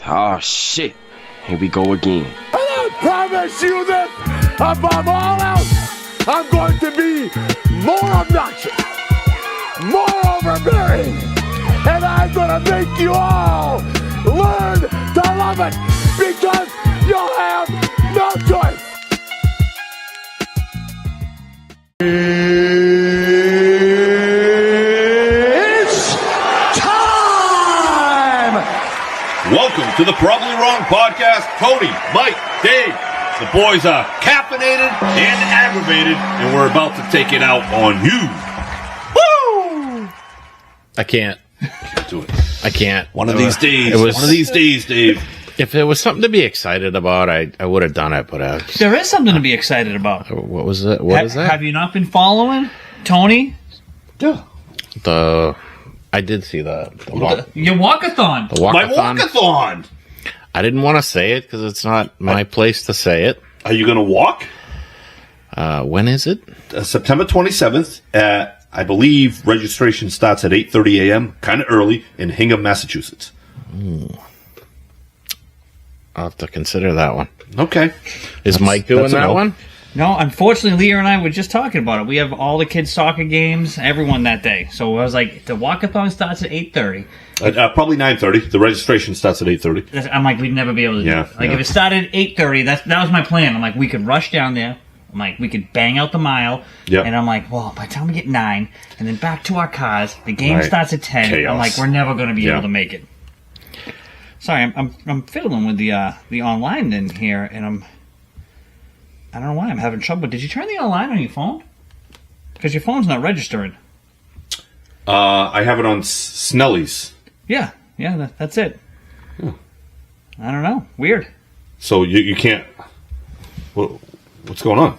Oh, shit. Here we go again. And I promise you this, above all else, I'm going to be more obnoxious, more overbearing, and I'm going to make you all learn to love it because you'll have no choice. It's time! Welcome to the Probably Wrong Podcast. Cody, Mike, Dave. The boys are caffeinated and aggravated, and we're about to take it out on you. Woo! I can't Do it. I can't. One of these days. It was- One of these days, Dave. If it was something to be excited about, I would have done it. But There is something to be excited about. what was it? What is that? Have you not been following Tony? Yeah. I did see the Your walkathon. My walkathon. walkathon. I didn't want to say it because it's not my place to say it. Are you going to walk? When is it? September 27th. I believe registration starts at 8:30 a.m., kind of early, in Hingham, Massachusetts. I'll have to consider that one. Okay. Is Mike doing that's a that no. one? No, unfortunately, Leah and I were just talking about it. We have all the kids' soccer games, everyone that day. So I was like, the walkathon starts at 8:30. Probably 9:30. The registration starts at 8:30. I'm like, we'd never be able to do Yeah, it. Like, yeah. if it started at 8:30, that was my plan. I'm like, we could rush down there. I'm like, we could bang out the mile. Yep. And I'm like, well, by the time we get 9, and then back to our cars, the game Right. starts at 10. Chaos. I'm like, we're never going to be Yeah. able to make it. Sorry, I'm fiddling with the online in here, and I don't know why I'm having trouble. Did you turn the online on your phone? Because your phone's not registering. I have it on Snelly's. Yeah, that's it. I don't know. Weird. So you can't... What's going on?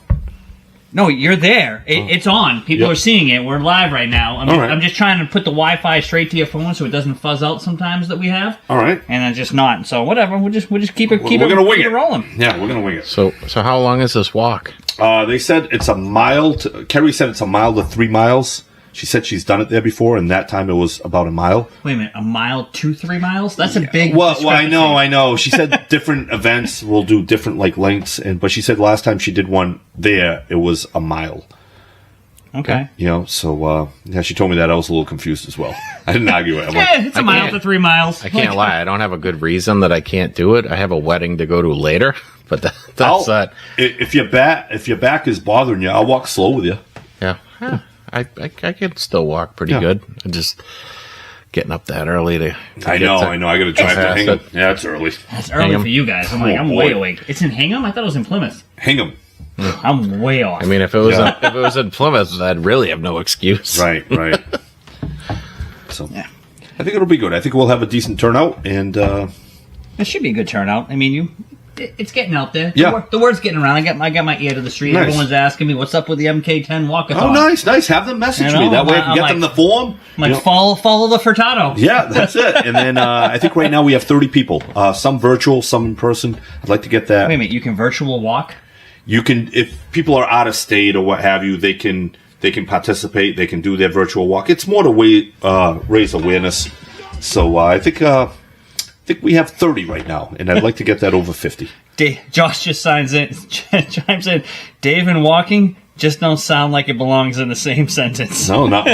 No, you're there. It's on. People Yep. are seeing it. We're live right now. All right. I'm just trying to put the Wi-Fi straight to your phone so it doesn't fuzz out sometimes that we have. All right. And it's just not. So whatever. We'll just keep it. We're gonna wing keep it. rolling. Yeah, we're going to wing it. So how long is this walk? They said it's a mile. Kerry said it's a mile to 3 miles. She said she's done it there before, and that time it was about a mile. Wait a minute. A mile to 3 miles? That's a big. Well, I discrepancy. know. She said different events will do different lengths, but she said last time she did one there, it was a mile. Okay. So she told me that. I was a little confused as well. I didn't argue it. I'm like, Yeah, it's a mile can't- to 3 miles. I can't lie. I don't have a good reason that I can't do it. I have a wedding to go to later, but that's that. If your back is bothering you, I'll walk slow with you. Yeah. I can still walk pretty Yeah. good. I'm just getting up that early to I know. I got to drive to Yeah, Hingham. so- Yeah, it's early. That's early Hingham. for you guys. I'm like, Oh, I'm boy. way awake. It's in Hingham? I thought it was in Plymouth. Hingham. I'm way off. I mean, if it was in Plymouth, I'd really have no excuse. Right. So Yeah. I think it'll be good. I think we'll have a decent turnout, and It should be a good turnout. I mean, it's getting out there. Yeah. The word's getting around. I got my ear to the street. Nice. Everyone's asking me, what's up with the MK10 walkathon? oh, nice. Have them message You know, me. That way I I'm can get like- them the form. I'm like, You know? follow the Furtado. Yeah, that's it. And then I think right now we have 30 people. Some virtual, some in person. I'd like to get that. Wait a minute, you can virtual walk? You can, if people are out of state or what have you, they can participate. They can do their virtual walk. It's more to raise awareness. So I think we have 30 right now, and I'd like to get that over 50. Josh just chimes in, Dave and walking just don't sound like it belongs in the same sentence. No, not.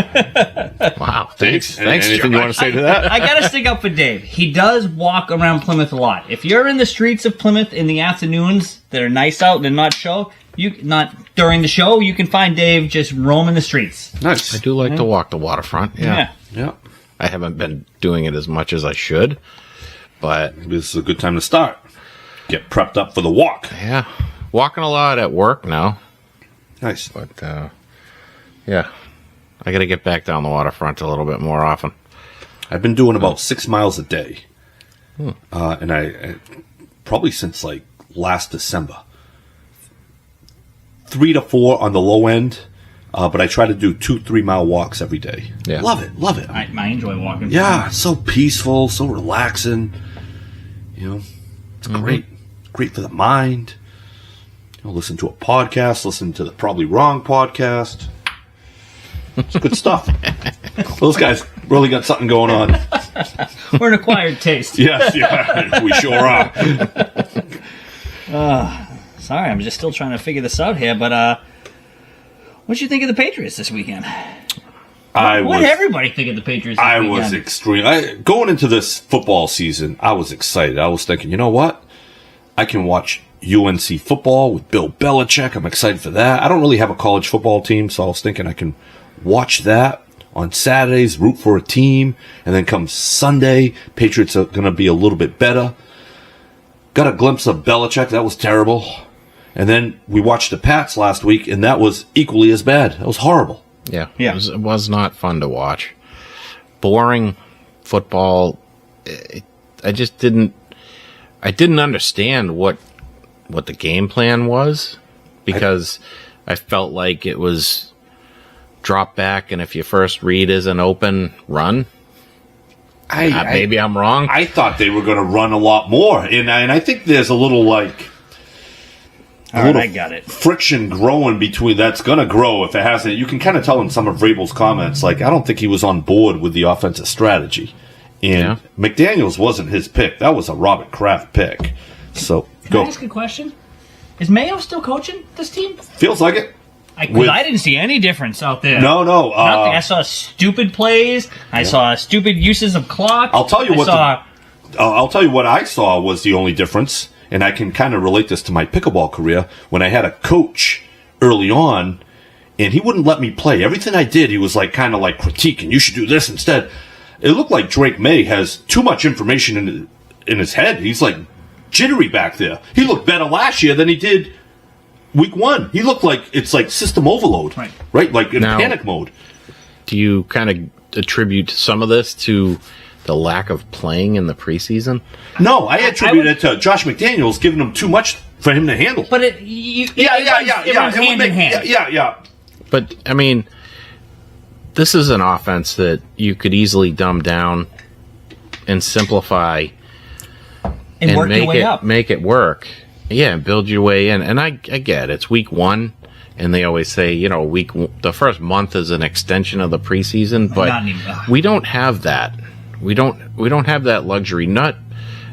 Wow. Thanks. Thanks. Anything you want to say to that? I gotta stick up for Dave. He does walk around Plymouth a lot. If you're in the streets of Plymouth in the afternoons that are nice out and not during the show, you can find Dave just roaming the streets. Nice. I do like to walk the waterfront. Yeah. Yeah. I haven't been doing it as much as I should, but This is a good time to start. Get prepped up for the walk. yeah, walking a lot at work now. Nice. But yeah, I got to get back down the waterfront a little bit more often. I've been doing about 6 miles a day. And I probably since like last December. 3 to 4 on the low end. But I try to do 2-3 mile walks every day. Yeah. Love it. I enjoy walking. Yeah, so peaceful, so relaxing. It's great. Great for the mind. Listen to a podcast, listen to the Probably Wrong podcast. It's good stuff. Those guys really got something going on. We're an acquired taste. Yes, yeah, we sure are. Sorry, I'm just still trying to figure this out here, but what'd you think of the Patriots this weekend? What did everybody think of the Patriots this weekend? I was extreme. Going into this football season, I was excited. I was thinking, you know what? I can watch UNC football with Bill Belichick. I'm excited for that. I don't really have a college football team, so I was thinking I can watch that on Saturdays, root for a team, and then come Sunday, Patriots are going to be a little bit better. Got a glimpse of Belichick. That was terrible. And then we watched the Pats last week, and that was equally as bad. That was horrible. Yeah. It was not fun to watch. Boring football. I didn't understand what the game plan was, because I felt like it was drop back, and if your first read isn't open, run. Maybe I'm wrong. I thought they were going to run a lot more, and I think there's a little I got it. Friction growing between. That's going to grow if it hasn't. You can kind of tell in some of Vrabel's comments, I don't think he was on board with the offensive strategy. And McDaniels wasn't his pick. That was a Robert Kraft pick. So Can I ask a question? Is Mayo still coaching this team? Feels like it. I didn't see any difference out there. No. Nothing. I saw stupid plays. I saw stupid uses of clock. I'll tell you what I saw was the only difference, and I can kind of relate this to my pickleball career, when I had a coach early on, and he wouldn't let me play. Everything I did, he was kind of critiquing. You should do this instead. It looked like Drake Maye has too much information in his head. He's jittery back there. He looked better last year than he did week one. He looked like it's system overload, right? In panic mode. Do you kind of attribute some of this to the lack of playing in the preseason? No, I attribute it to Josh McDaniels giving him too much for him to handle. But it runs hand in hand. Yeah. But I mean, this is an offense that you could easily dumb down and simplify and work your way up. Make it work. Yeah, build your way in. And I get it. It's week one, and they always say, the first month is an extension of the preseason, but we don't have that. We don't have that luxury. Not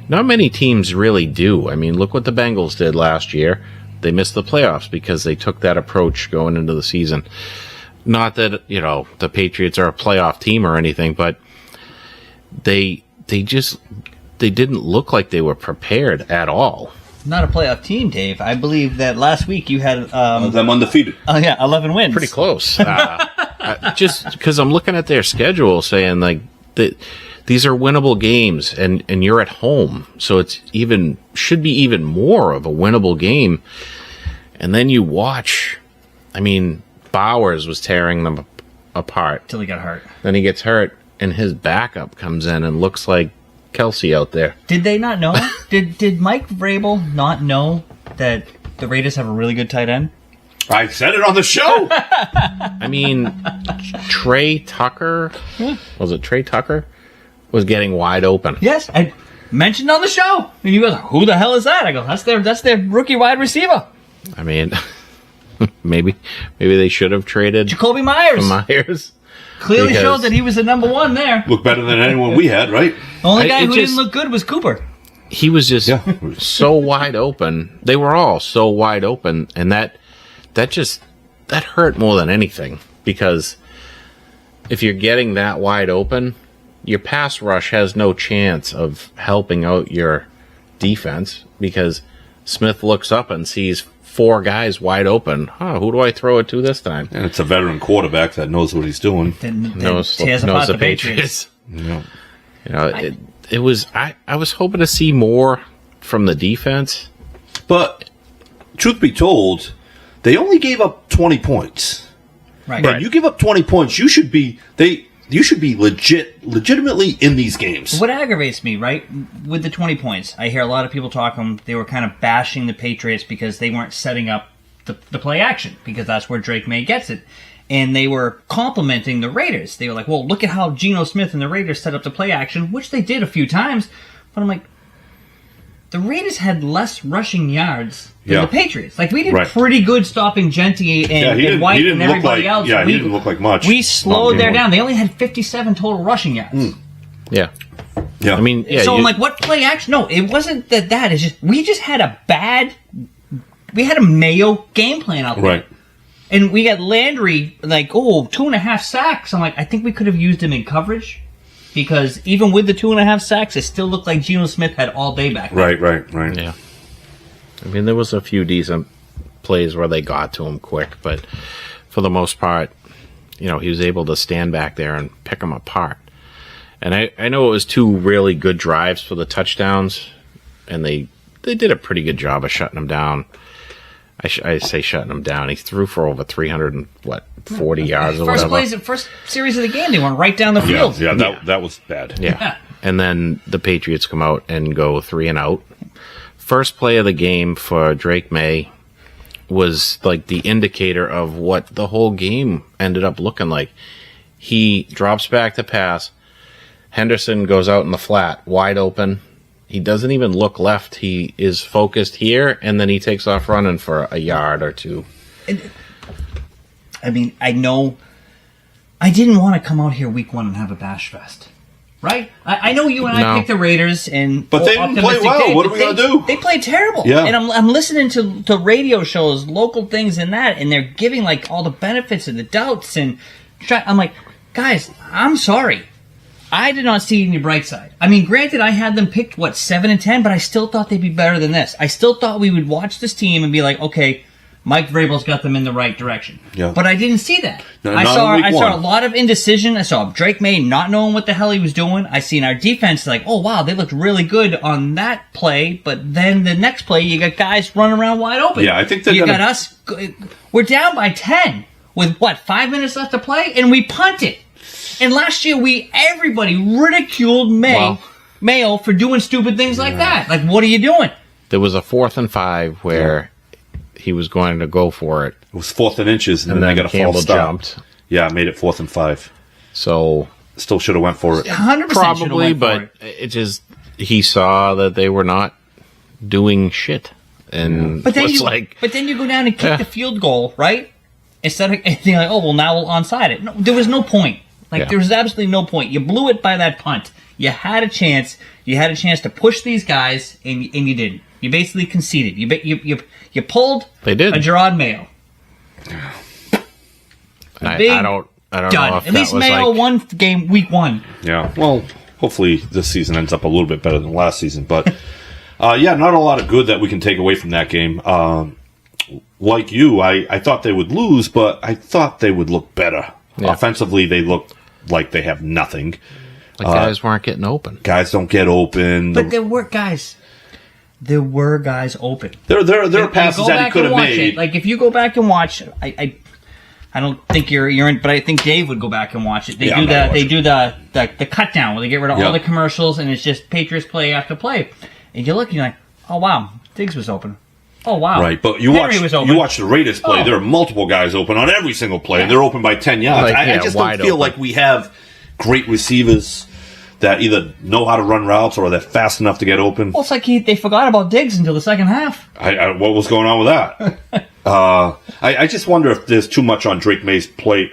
many teams really do. I mean, look what the Bengals did last year. They missed the playoffs because they took that approach going into the season. Not that, the Patriots are a playoff team or anything, but they didn't look like they were prepared at all. Not a playoff team, Dave. I believe that last week you had them undefeated. 11 wins. Pretty close. Just because I'm looking at their schedule, saying that these are winnable games, and you're at home, so it's should be even more of a winnable game. And then you watch. I mean, Bowers was tearing them apart till he got hurt. Then he gets hurt, and his backup comes in and looks like Kelsey out there. Did they not know? did Mike Vrabel not know that the Raiders have a really good tight end? I said it on the show. I mean, Trey Tucker, was it Trey Tucker? Was getting wide open. Yes, I mentioned on the show. And you go, who the hell is that? I go, that's their rookie wide receiver. I mean, maybe they should have traded Jacoby Myers. Clearly showed that he was the number one there. Looked better than anyone we had, right? The only guy who didn't look good was Cooper. He was just so wide open. They were all so wide open, and that hurt more than anything, because if you're getting that wide open, your pass rush has no chance of helping out your defense, because Smith looks up and sees four guys wide open. Who do I throw it to this time? And it's a veteran quarterback that knows what he's doing. Knows the Patriots. Yeah. It was. I was hoping to see more from the defense, but truth be told, they only gave up 20 points. Right. And you give up 20 points, you should be legitimately in these games. What aggravates me, right, with the 20 points, I hear a lot of people talking, they were kind of bashing the Patriots because they weren't setting up the play action, because that's where Drake Maye gets it. And they were complimenting the Raiders. They were like, well, look at how Geno Smith and the Raiders set up the play action, which they did a few times. But I'm like, the Raiders had less rushing yards than the Patriots. We did pretty good stopping Genty and White and everybody else. Yeah, he didn't look like much. We slowed them down. They only had 57 total rushing yards. Yeah. Yeah. I mean, yeah. So I'm like, what play action? No, it wasn't that. It's just we just had a Mayo game plan out there. Right. And we got Landry, 2.5 sacks. I'm like, I think we could have used him in coverage. Because even with the 2.5 sacks, it still looked like Geno Smith had all day back there. Right. Yeah. I mean, there was a few decent plays where they got to him quick, but for the most part, he was able to stand back there and pick them apart. And I know it was 2 really good drives for the touchdowns, and they did a pretty good job of shutting them down. I say shutting him down. He threw for over 340 yards or whatever. First series of the game, they went right down the field. Yeah, that was bad. Yeah. And then the Patriots come out and go 3 and out. First play of the game for Drake Maye was like the indicator of what the whole game ended up looking like. He drops back to pass. Henderson goes out in the flat, wide open. He doesn't even look left. He is focused here, and then he takes off running for a yard or 2. I mean, I know I didn't want to come out here week 1 and have a bash fest. Right? I know you and I picked the Raiders, but they didn't play well. What are we going to do? They played terrible. Yeah. And I'm listening to radio shows, local things and that, and they're giving all the benefits and the doubts. And I'm like, guys, I'm sorry. I did not see any bright side. I mean, granted, I had them picked, 7 and 10, but I still thought they'd be better than this. I still thought we would watch this team and be like, okay, Mike Vrabel's got them in the right direction. Yeah. But I didn't see that. No, I saw a lot of indecision. I saw Drake Maye not knowing what the hell he was doing. I seen our defense oh, wow, they looked really good on that play, but then the next play, you got guys running around wide open. Yeah, I think got us. We're down by 10 with, 5 minutes left to play, and we punted. And last year, everybody ridiculed Mayo for doing stupid things like that. Like, what are you doing? There was a 4th and 5 where he was going to go for it. It was 4th and inches, and then they got a Campbell false start. jumped. Yeah, made it 4th and 5. So still should have went for it. 100% probably, but it just he saw that they were not doing shit, and but then you go down and kick the field goal, right? Instead of thinking oh well, now we'll onside it. No, there was no point. There was absolutely no point. You blew it by that punt. You had a chance. You had a chance to push these guys, and you didn't. You basically conceded. You pulled a Gerard Mayo. I don't know if at least Mayo won game week 1. Yeah. Well, hopefully this season ends up a little bit better than last season. But not a lot of good that we can take away from that game. Like you, I thought they would lose, but I thought they would look better. Yeah. Offensively, they look like they have nothing. Guys weren't getting open. Guys don't get open. But there were guys. There were guys open. There are passes that he could have made. If you go back and watch, I don't think you're in, but I think Dave would go back and watch it. They do the cut down where they get rid of all the commercials and it's just Patriots play after play. And you look and you're like, oh wow, Diggs was open. Oh wow. Right, but you watch the Raiders play. There are multiple guys open on every single play, and they're open by 10 yards. I just don't feel like we have great receivers that either know how to run routes or they're fast enough to get open. Well, it's like they forgot about Diggs until the second half. What was going on with that? I just wonder if there's too much on Drake Maye's plate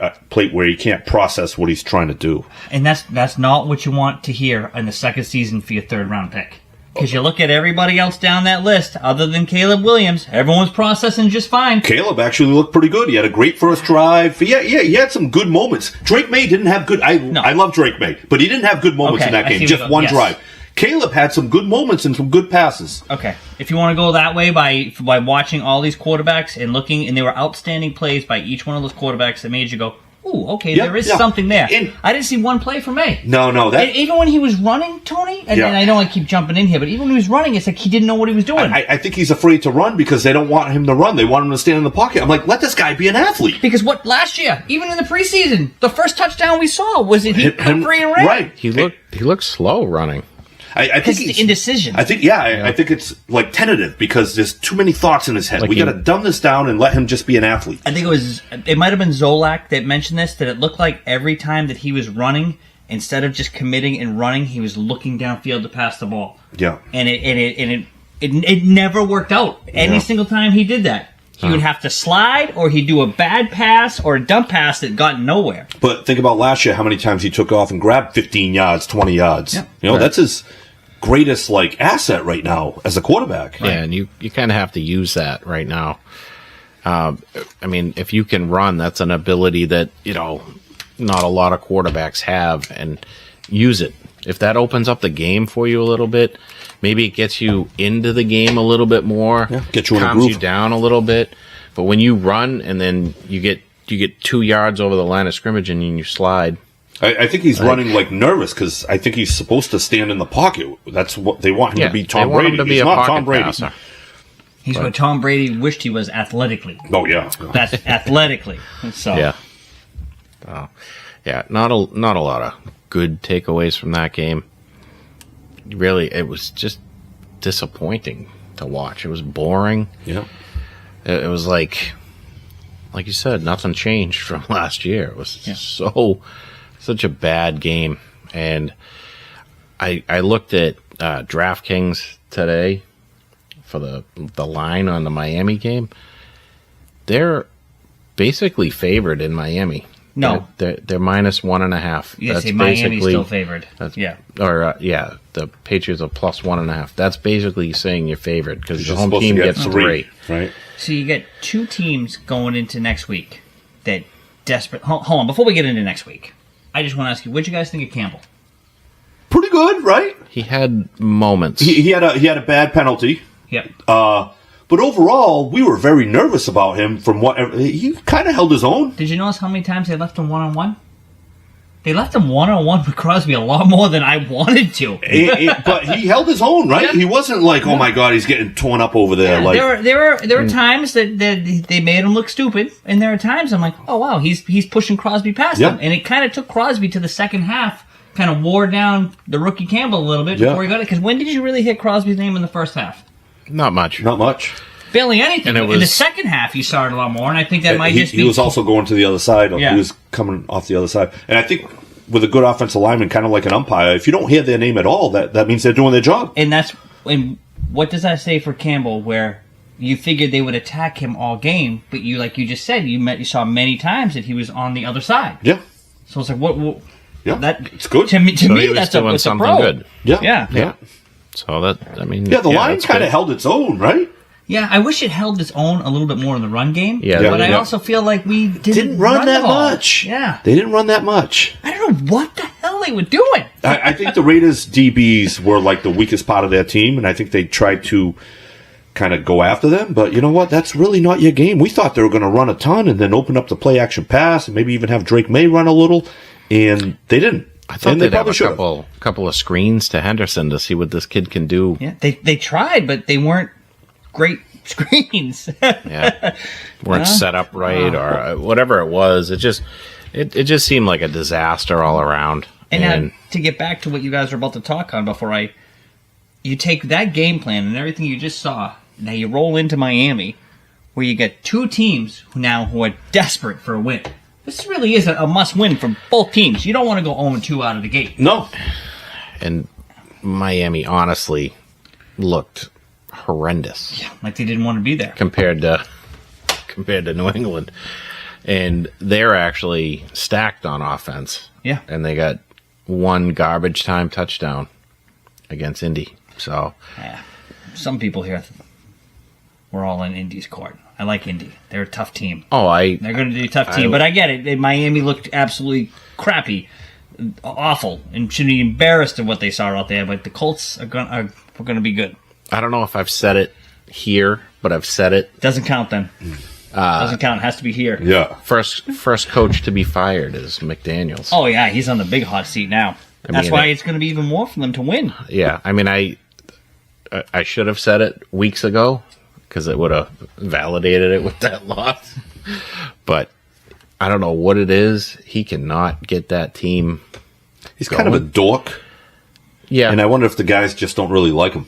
where he can't process what he's trying to do. And that's not what you want to hear in the second season for your 3rd round pick. Because you look at everybody else down that list, other than Caleb Williams, everyone's processing just fine. Caleb actually looked pretty good. He had a great first drive. Yeah, he had some good moments. Drake Maye didn't have good... I love Drake Maye, but he didn't have good moments in that game. Just one drive. Caleb had some good moments and some good passes. Okay. If you want to go that way by watching all these quarterbacks and looking, and there were outstanding plays by each one of those quarterbacks that made you go, ooh, okay, there is something there. I didn't see one play from Maye. No. Even when he was running, Tony, and I know I keep jumping in here, but even when he was running, it's like he didn't know what he was doing. I think he's afraid to run because they don't want him to run. They want him to stand in the pocket. I'm like, let this guy be an athlete. Because last year, even in the preseason, the first touchdown we saw was he cut free and ran. Right. He looked slow running. I think it's indecision. I think it's like tentative because there's too many thoughts in his head. We got to dumb this down and let him just be an athlete. I think it might have been Zolak that mentioned this, that it looked like every time that he was running, instead of just committing and running, he was looking downfield to pass the ball. Yeah. And it never worked out. Any single time he did that. he would have to slide, or he'd do a bad pass or a dump pass that got nowhere. But think about last year, how many times he took off and grabbed 15 yards, 20 yards. Yeah. You know, that's his greatest asset right now as a quarterback. Yeah, and you kind of have to use that right now. I mean, if you can run, that's an ability that, not a lot of quarterbacks have, and use it. If that opens up the game for you a little bit, maybe it gets you into the game a little bit more, get you in a calms groove. you down a little bit. But when you run and then you get 2 yards over the line of scrimmage and you slide. I think he's running nervous because I think he's supposed to stand in the pocket. That's what they want him to be. Tom Brady. Him to be he's a not pocket Tom Brady. passer. He's what Tom Brady wished he was athletically. Oh yeah, That's athletically. So Yeah. Not a lot of good takeaways from that game. Really, it was just disappointing to watch. It was boring. Yeah. It was like you said, nothing changed from last year. It was such a bad game. And I looked at DraftKings today for the line on the Miami game. They're basically favored in Miami. No. They're -1.5. You say Miami's still favored. Yeah. Or, the Patriots are +1.5. That's basically saying you're favored because the home team gets 3. Right. So you get 2 teams going into next week that desperate. Hold on, before we get into next week, I just want to ask you, what did you guys think of Campbell? Pretty good, right? He had moments. He had a bad penalty. Yep. But overall, we were very nervous about him. From what he kind of held his own. Did you notice how many times they left him one-on-one? They left him one-on-one with Crosby a lot more than I wanted to. But he held his own, right? Yeah. He wasn't like, oh my god, he's getting torn up over there. Yeah, there were times that they made him look stupid, and there are times I'm like, oh wow, he's pushing Crosby past him, and it kind of took Crosby to the second half, kind of wore down the rookie Campbell a little bit before he got it. Because when did you really hit Crosby's name in the first half? Not much. Barely anything. And in the second half, you saw it a lot more, and I think that might just be... He was also going to the other side. Yeah. He was coming off the other side. And I think with a good offensive lineman, kind of like an umpire, if you don't hear their name at all, that means they're doing their job. And what does that say for Campbell, where you figured they would attack him all game, but you just said, you saw many times that he was on the other side. Yeah. So it's like, what yeah, it's good. To me, he was that's doing it's something a pro. good. Yeah. So that, I mean... Yeah, the line kind of held its own, right? Yeah, I wish it held its own a little bit more in the run game. Yeah, but I also feel like we didn't run that the ball. much. Yeah. They didn't run that much. I don't know what the hell they were doing. I think the Raiders DBs were like the weakest part of their team, and I think they tried to kind of go after them. But you know what? That's really not your game. We thought they were going to run a ton and then open up the play action pass and maybe even have Drake Maye run a little, and they didn't. I thought and they'd have a couple of screens to Henderson to see what this kid can do. Yeah, they tried, but they weren't great screens. Weren't set up right or whatever it was. It just seemed like a disaster all around. And now, to get back to what you guys were about to talk on before you take that game plan and everything you just saw, now you roll into Miami, where you get 2 teams who are desperate for a win. This really is a must-win for both teams. You don't want to go 0-2 out of the gate. No. And Miami honestly looked horrendous. Yeah, like they didn't want to be there. Compared to New England. And they're actually stacked on offense. Yeah. And they got 1 garbage time touchdown against Indy. So some people here we're all in Indy's court. I like Indy. They're a tough team. They're going to be a tough team, but I get it. Miami looked absolutely crappy, awful, and should be embarrassed of what they saw out there. But the Colts are going to be good. I don't know if I've said it here, but I've said it. Doesn't count then. Doesn't count. It has to be here. Yeah. First coach to be fired is McDaniels. Oh yeah, he's on the big hot seat now. That's why it's going to be even more for them to win. Yeah, I mean, I should have said it weeks ago because it would have validated it with that loss. But I don't know what it is. He cannot get that team. He's kind of a dork. Yeah. And I wonder if the guys just don't really like him.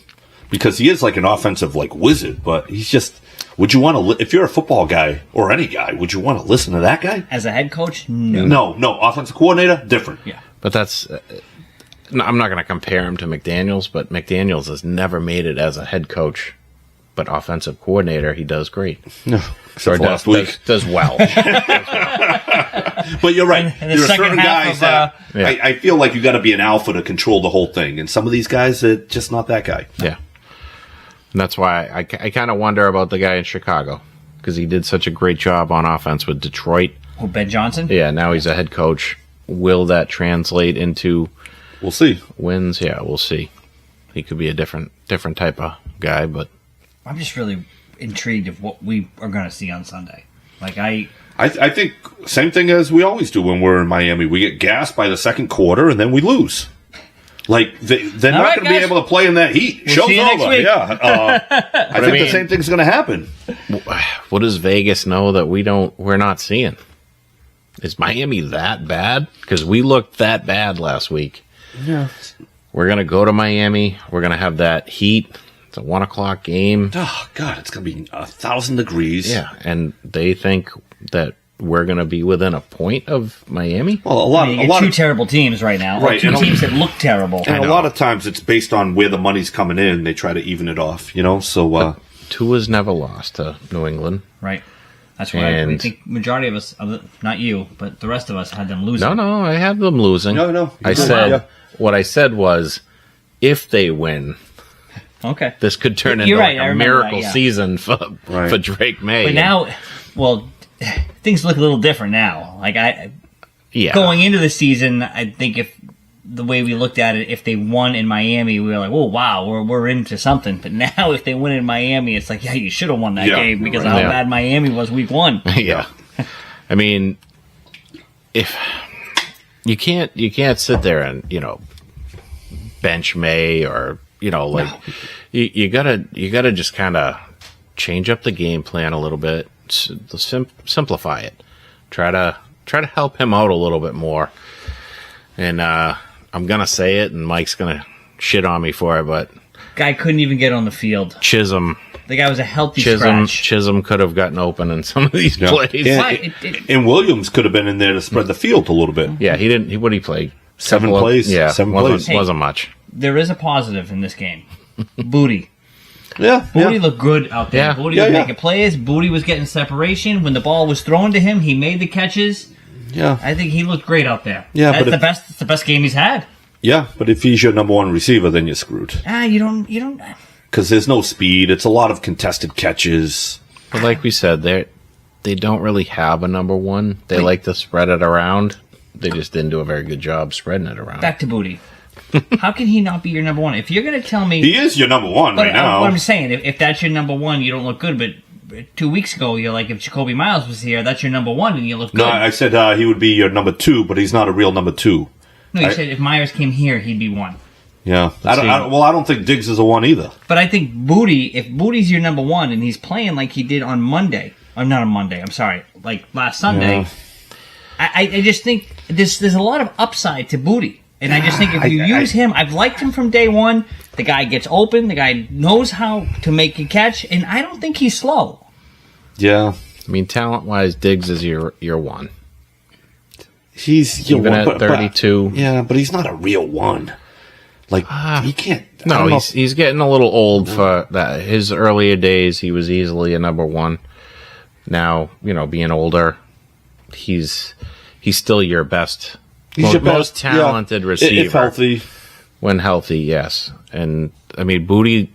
Because he is like an offensive wizard, but he's just... Would you want to... If you're a football guy, or any guy, would you want to listen to that guy? As a head coach? No. No. Offensive coordinator? Different. Yeah. But that's... I'm not going to compare him to McDaniels, but McDaniels has never made it as a head coach but offensive coordinator, he does great. No, except for last week. Does well. But you're right. And the There are second certain half guys of, that Yeah. I feel like you got to be an alpha to control the whole thing, and some of these guys are just not that guy. Yeah. And that's why I kind of wonder about the guy in Chicago, because he did such a great job on offense with Detroit. Oh, Ben Johnson? Yeah, now he's a head coach. Will that translate into We'll see. wins? Yeah, we'll see. He could be a different type of guy, but I'm just really intrigued of what we are going to see on Sunday. Like, I think same thing as we always do when we're in Miami. We get gassed by the second quarter, and then we lose. Like, they're not right, going to be guys. able to play in that heat. We'll Show's see you next over. week. Yeah. I think the mean- same thing's going to happen. what does Vegas know that we're not seeing? Is Miami that bad? Because we looked that bad last week. Yeah. We're going to go to Miami. We're going to have that heat. It's a 1:00 game. Oh, God, it's going to be 1,000 degrees. Yeah, and they think that we're going to be within a point of Miami. Well, a lot, you a get lot two of terrible teams right now. Right, Or two and- teams that look terrible. And a lot of times it's based on where the money's coming in. They try to even it off, So, Tua's never lost to New England. Right. That's why I And- think majority of us, not you, but the rest of us had them losing. No, I have them losing. No. I said what I said was, if they win, Okay. this could turn You're into right, like I a remember miracle that, yeah. season for Drake Maye. But now, well, things look a little different now. Like, yeah, going into the season, I think if the way we looked at it, if they won in Miami, we were like, "Oh wow, we're into something." But now, if they win in Miami, it's like, yeah, you should have won that Yeah, game because right. of how Yeah. bad Miami was week one. yeah. I mean, if you can't sit there and bench May or you gotta just kind of change up the game plan a little bit, simplify it, try to help him out a little bit more. And I'm gonna say it, and Mike's gonna shit on me for it, but Guy couldn't even get on the field. Chisholm The guy was a healthy scratch. Chisholm could have gotten open in some of these Yeah. plays. Yeah. But it- and Williams could have been in there to spread the field a little bit. Yeah, he didn't. What did he play? Seven Couple of- plays. Yeah, Seven wasn't, plays. wasn't much. there is a positive in this game. Booty. Yeah. Booty looked good out there. Yeah. Booty Yeah, was yeah. making plays. Booty was getting separation. When the ball was thrown to him, he made the catches. Yeah. I think he looked great out there. Yeah, That's but the if- best. It's the best game he's had. Yeah, but if he's your number one receiver, then you're screwed. You don't. Because there's no speed. It's a lot of contested catches. But like we said, they don't really have a number one. They like to spread it around. They just didn't do a very good job spreading it around. Back to Booty. How can he not be your number one? If you're going to tell me, He is your number one but right now. what I'm saying, if that's your number one, you don't look good. But 2 weeks ago, you're like, if Jacoby Miles was here, that's your number one, and you look good. No, I said he would be your number two, but he's not a real number two. No, you I- said if Myers came here, he'd be one. Yeah. Let's see. I don't think Diggs is a one either. But I think Booty, if Booty's your number one and he's playing like he did on Monday, or not on Monday, I'm sorry, like last Sunday, Yeah. I just think there's a lot of upside to Booty. And I just think if you use him, I've liked him from day one. The guy gets open, the guy knows how to make a catch, and I don't think he's slow. Yeah. I mean, talent-wise, Diggs is your one. He's your Even one, at but- 32. yeah, but he's not a real one. Like, he can't. I No, don't know he's getting a little old for that. His earlier days, he was easily a number one. Now, being older, he's still your best, He's your most best, talented yeah. receiver If healthy. when healthy. Yes, and I mean Booty,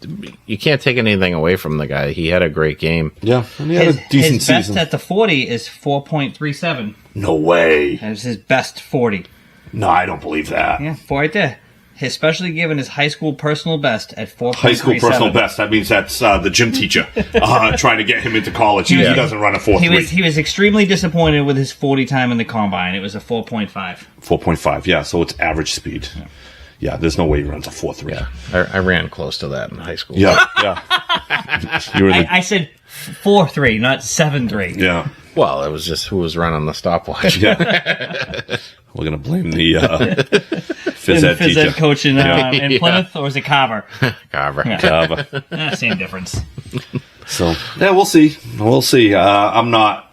you can't take anything away from the guy. He had a great game. Yeah, and he had a decent His best season. at the 40 is 4.37. No way. That was his best 40. No, I don't believe that. Yeah, four right there. Especially given his high school personal best at 4.37. High school personal best. That means that's the gym teacher trying to get him into college. He doesn't run a 4.3. He was extremely disappointed with his 40 time in the combine. It was a 4.5. 4.5. Yeah, so it's average speed. Yeah, there's no way he runs a 4.3. Yeah, I ran close to that in high school. Yeah. You were the, I said 4.3, not 7.3. yeah. Well, it was just who was running the stopwatch. Yeah. We're gonna blame the phys ed Phys teacher. ed coach in Yeah. Plymouth, or was it Carver? Carver. Same difference. So yeah, we'll see. We'll see. I'm not.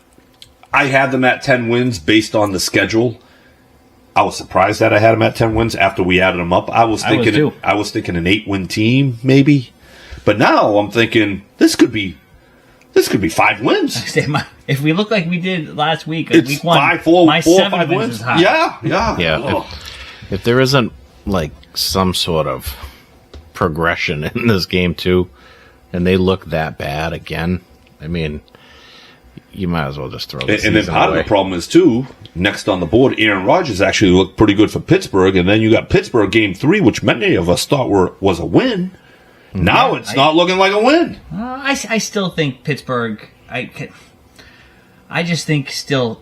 I had them at 10 wins based on the schedule. I was surprised that I had them at 10 wins after we added them up. I was thinking too. an 8-win team maybe, But now I'm thinking this could be 5 wins. If we look like we did last week, It's week one, 5, 4, my 4, 7 5 wins wins. is high. Yeah. Oh. If there isn't like some sort of progression in this game too, and they look that bad again, I mean, you might as well just throw the And season then part away. of the problem is too, next on the board, Aaron Rodgers actually looked pretty good for Pittsburgh, and then you got Pittsburgh game 3, which many of us thought was a win. Now it's not looking like a win. I still think Pittsburgh. I just think still,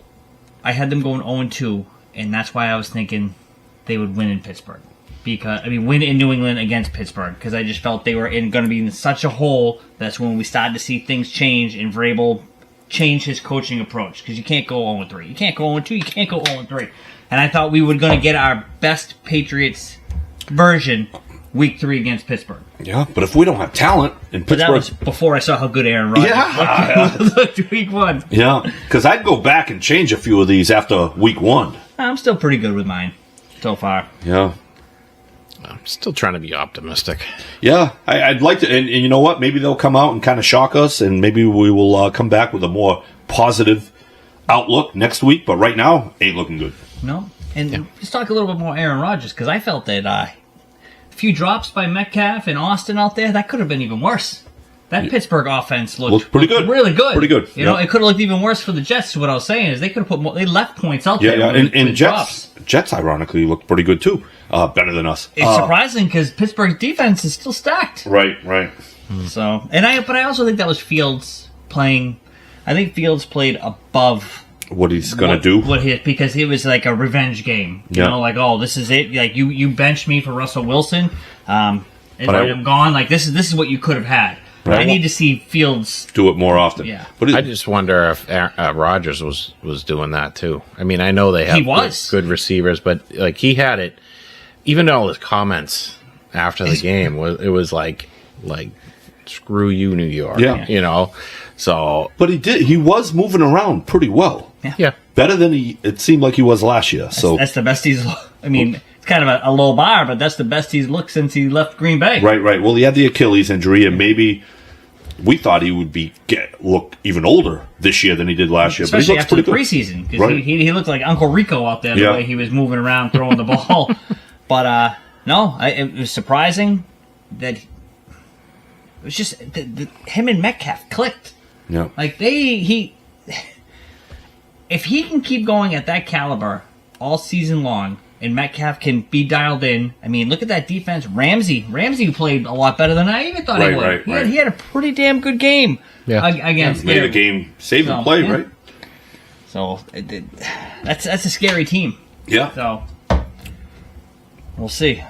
I had them going 0-2, and that's why I was thinking they would win in Pittsburgh. Win in New England against Pittsburgh, because I just felt they were going to be in such a hole. That's when we started to see things change, and Vrabel change his coaching approach, because you can't go 0-3. You can't go 0-2. You can't go 0-3. And I thought we were going to get our best Patriots version week 3 against Pittsburgh. Yeah, but if we don't have talent in But that Pittsburgh, was before I saw how good Aaron Rodgers looked week 1. yeah, because I'd go back and change a few of these after week 1. I'm still pretty good with mine so far. Yeah. I'm still trying to be optimistic. Yeah, I'd like to, and you know what? Maybe they'll come out and kind of shock us, and maybe we will come back with a more positive outlook next week. But right now, ain't looking good. No, and let's talk a little bit more Aaron Rodgers, because I felt that a few drops by Metcalf and Austin out there, that could have been even worse. That Pittsburgh offense looked pretty good. really good. Pretty good. You know, it could have looked even worse for the Jets. What I was saying is they could have put more, they left points out there. Yeah, with and drops. Jets ironically looked pretty good too. Better than us. It's surprising because Pittsburgh's defense is still stacked. Right. So, but I also think that was Fields playing. I think Fields played above What he's gonna do? Because it was like a revenge game. You Yeah. know, like, oh, this is it. Like you benched me for Russell Wilson. And I'm gone. Like this is what you could have had. Right. I need to see Fields Do it more often. Yeah. But I just wonder if Rodgers was doing that too. I mean, I know they have good receivers, but like he had it. Even though his comments after the game was like screw you, New York. Yeah. You know. So, but he was moving around pretty well. Yeah. Better than it seemed like he was last year. So that's the best he's. I mean, it's kind of a low bar, but that's the best he's looked since he left Green Bay. Right. Well, he had the Achilles injury, and maybe we thought he would look even older this year than he did last year. Especially but he looks after the pretty preseason, because Right. he looked like Uncle Rico out there the way he was moving around throwing the ball. But no, it was surprising that it was just him and Metcalf clicked. Yeah. Like if he can keep going at that caliber all season long, and Metcalf can be dialed in. I mean, look at that defense. Ramsey played a lot better than I even thought he would. Right. He had a pretty damn good game against. Made a game saving play, right? So that's a scary team. Yeah. So we'll see.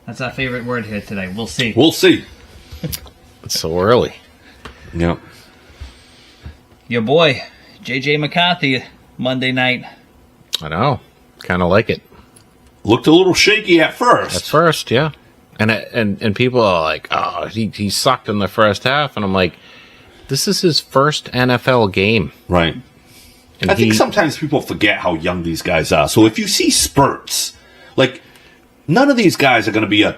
That's our favorite word here today. We'll see. We'll see. It's so early. Yeah. Your boy, J.J. McCarthy, Monday night. I know. Kind of like it. Looked a little shaky at first. At first, yeah. And people are like, oh, he sucked in the first half. And I'm like, this is his first NFL game. Right. And I think sometimes people forget how young these guys are. So if you see spurts, like, none of these guys are going to be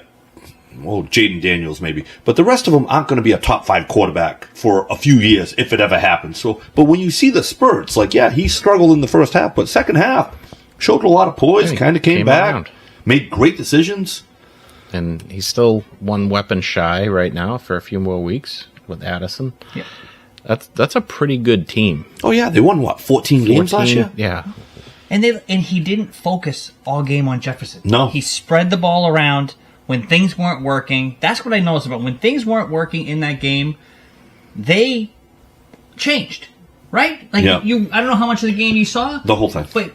Jaden Daniels maybe, but the rest of them aren't going to be a top 5 quarterback for a few years if it ever happens. So, but when you see the spurts, like, yeah, he struggled in the first half, but second half showed a lot of poise, kind of came back, around. Made great decisions. And he's still one weapon shy right now for a few more weeks with Addison. Yeah. That's a pretty good team. Oh yeah, they won 14 games last year? Yeah. And he didn't focus all game on Jefferson. No. He spread the ball around when things weren't working. That's what I noticed about when things weren't working in that game, they changed. Right? Like I don't know how much of the game you saw. The whole time. But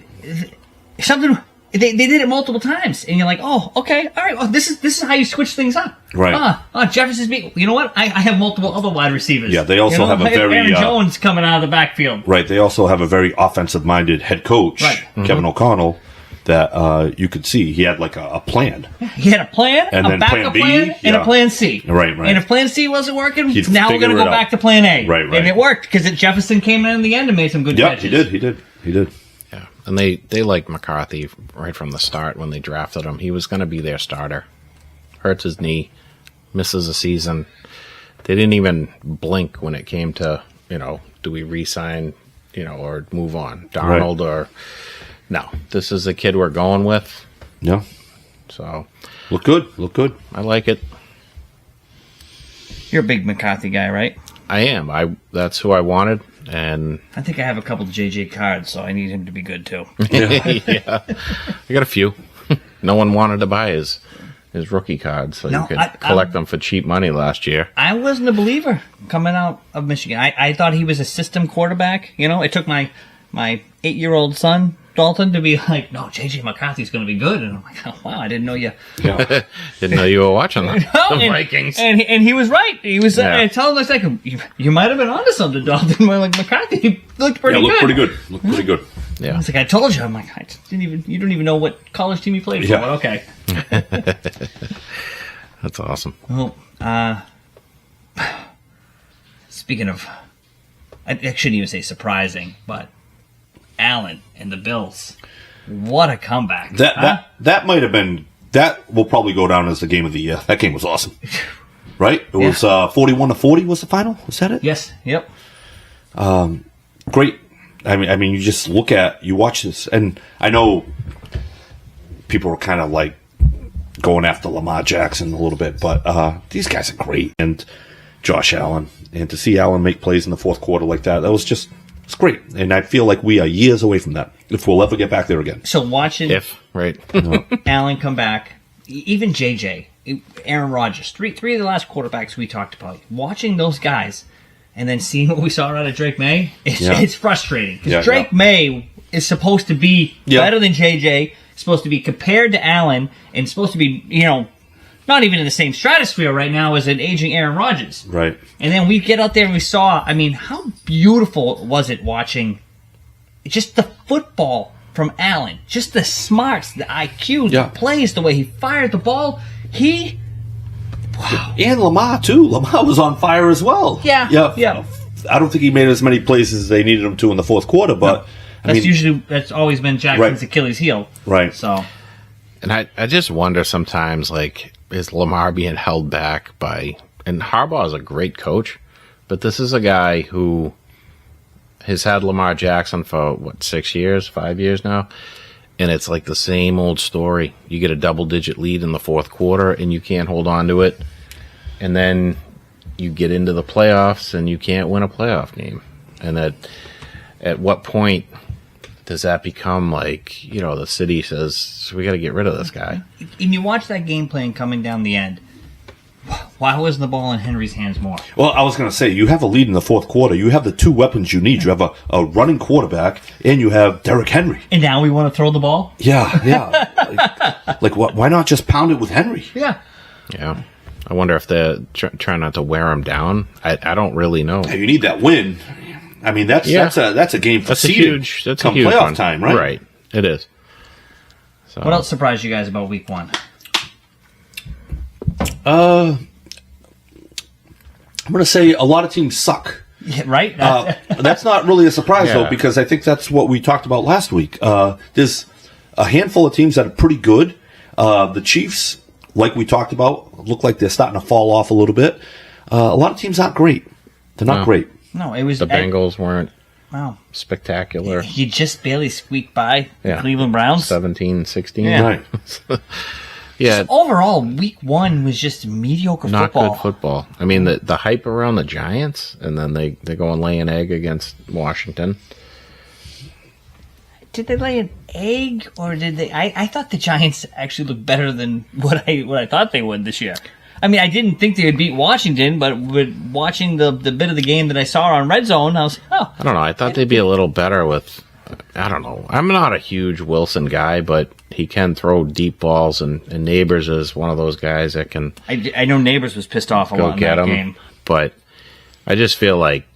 something they did it multiple times, and you're like, oh, okay, all right. Well, this is how you switch things up. Right. Jefferson's beat. You know what? I have multiple other wide receivers. Yeah, they also have a very Aaron Jones coming out of the backfield. Right. They also have a very offensive-minded head coach, Kevin O'Connell, that you could see he had like a plan. He had a plan, and a then backup plan, and a plan C. Right. And if plan C wasn't working, He'd now we're going to go back to plan A. Right. And it worked because Jefferson came in the end and made some good catches. He did. Yeah. And they liked McCarthy right from the start when they drafted him. He was going to be their starter. Hurts his knee, misses a season. they didn't even blink when it came to, do we re-sign, or move on, Darnold or no. This is the kid we're going with. Yeah. So look good. I like it. You're a big McCarthy guy, right? I am. That's who I wanted, and I think I have a couple of JJ cards, so I need him to be good too. yeah, I got a few. No one wanted to buy his rookie cards, so you could collect them for cheap money last year. I wasn't a believer coming out of Michigan. I thought he was a system quarterback. It took my 8-year-old son Dalton to be like, no, JJ McCarthy's going to be good, and I'm like, oh, wow, I didn't know you. Yeah. Didn't know you were watching the Vikings. And he was right. He was. I told him, I was like, you might have been onto something, Dalton. We're like, McCarthy looked pretty good. Looked pretty good. Yeah. I was like, I told you. I'm like, you don't even know what college team he played for. Yeah. But okay. That's awesome. Well, speaking of, I shouldn't even say surprising, but Allen and the Bills, what a comeback! That might have been, that will probably go down as the game of the year. That game was awesome, right? It was 41-40 was the final. Was that it? Yes. Yep. Great. I mean, you watch this, and I know people are kind of like going after Lamar Jackson a little bit, but these guys are great, and Josh Allen, and to see Allen make plays in the fourth quarter like that was just. It's great, and I feel like we are years away from that, if we'll ever get back there again. So watching right. Allen come back, even JJ, Aaron Rodgers, three of the last quarterbacks we talked about, watching those guys, and then seeing what we saw out of Drake Maye, it's frustrating. Because Drake Maye is supposed to be better than JJ, supposed to be compared to Allen, and supposed to be, not even in the same stratosphere right now as an aging Aaron Rodgers. Right. And then we get out there and we saw, how beautiful was it watching just the football from Allen, just the smarts, the IQ, the plays, the way he fired the ball. Wow. And Lamar, too. Lamar was on fire as well. Yeah. I don't think he made as many plays as they needed him to in the fourth quarter, but... No. That's always been Jackson's Achilles heel. Right. So... And I just wonder sometimes, like, is Lamar being held back by... And Harbaugh is a great coach, but this is a guy who has had Lamar Jackson for, 5 years now? And it's like the same old story. You get a double-digit lead in the fourth quarter, and you can't hold on to it. And then you get into the playoffs, and you can't win a playoff game. And at what point... does that become like, the city says, we got to get rid of this guy? And you watch that game plan coming down the end. Why wasn't the ball in Henry's hands more? Well, I was going to say, you have a lead in the fourth quarter. You have the two weapons you need. You have a running quarterback, and you have Derrick Henry. And now we want to throw the ball? Yeah. Why not just pound it with Henry? Yeah. Yeah. I wonder if they're trying not to wear him down. I don't really know. Hey, you need that win. That's a game for that's seeding. That's come a huge playoff one. time, right? Right. It is. So. What else surprised you guys about week 1? I'm going to say a lot of teams suck. Yeah, right? That's not really a surprise, though, because I think that's what we talked about last week. There's a handful of teams that are pretty good. The Chiefs, like we talked about, look like they're starting to fall off a little bit. A lot of teams aren't great. They're not great. No, it was... The Bengals weren't spectacular. You just barely squeaked by the Cleveland Browns. 17-16. Yeah. Right. Yeah. So overall, week 1 was just mediocre not football. Not good football. I mean, the hype around the Giants, and then they go and lay an egg against Washington. Did they lay an egg, or did they... I thought the Giants actually looked better than what I thought they would this year. I mean, I didn't think they would beat Washington, but with watching the bit of the game that I saw on Red Zone, I was I don't know. I thought they'd be a little better with... I don't know. I'm not a huge Wilson guy, but he can throw deep balls, and Neighbors is one of those guys that can... I know Neighbors was pissed off a lot in that game. But I just feel like